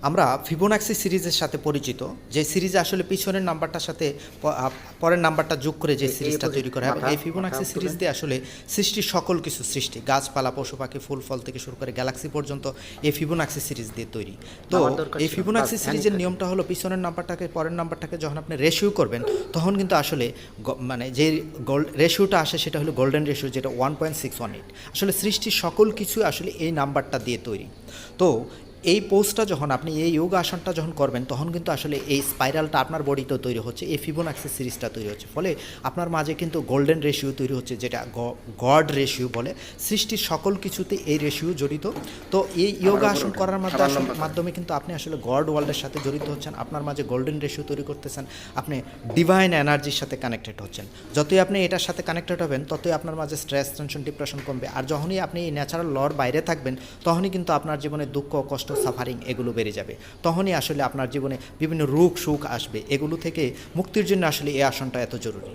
আমরা ফিবোনাক্সি সিরিজের সাথে পরিচিত, যে সিরিজে আসলে পিছনের নাম্বারটার সাথে পরের নাম্বারটা যোগ করে যে সিরিজটা তৈরি করা হয়, এই ফিবোনাক্সি সিরিজ দিয়ে আসলে সৃষ্টির সকল কিছু সৃষ্টি, গাছপালা, পশু পাখি, ফুল ফল থেকে শুরু করে গ্যালাক্সি পর্যন্ত এই ফিবোনাক্সি সিরিজ দিয়ে তৈরি। তো এই ফিবোনাক্সি সিরিজের নিয়মটা হলো পিছনের নাম্বারটাকে পরের নাম্বারটাকে যখন আপনি রেশিও করবেন তখন কিন্তু আসলে মানে যে রেশিওটা আসে সেটা হলো গোল্ডেন রেশিও, যেটা 1.618। আসলে সৃষ্টির সকল কিছু আসলে এই নাম্বারটা দিয়ে তৈরি। তো এই পোজটা যখন আপনি এই যোগ আসনটা যখন করবেন তখন কিন্তু আসলে এই স্পাইরালটা আপনার বডিতে তৈরি হচ্ছে, এই ফিবোনাক্সি সিরিজটা তৈরি হচ্ছে, ফলে আপনার মাঝে কিন্তু গোল্ডেন রেশিও তৈরি হচ্ছে, যেটা গড রেশিও বলে। সৃষ্টির সকল কিছুতে এই রেশিও জড়িত। তো এই যোগা আসন করার মাধ্যমে কিন্তু আপনি আসলে গড ওয়ার্ল্ডের সাথে জড়িত হচ্ছেন, আপনার মাঝে গোল্ডেন রেশিও তৈরি করতেছেন, আপনি ডিভাইন এনার্জির সাথে কানেক্টেড হচ্ছেন। যতই আপনি এটার সাথে কানেক্টেড হবেন ততই আপনার মাঝে স্ট্রেস, টেনশন, ডিপ্রেশন কমবে। আর যখনই আপনি এই ন্যাচারাল লর বাইরে থাকবেন তখনই কিন্তু আপনার জীবনে দুঃখ, কষ্ট, সাফারিং এগুলো বেড়ে যাবে। তখনই আসলে আপনার জীবনে বিভিন্ন রোগ সুখ আসবে। এগুলো থেকে মুক্তির জন্য আসলে এই আসনটা এত জরুরি।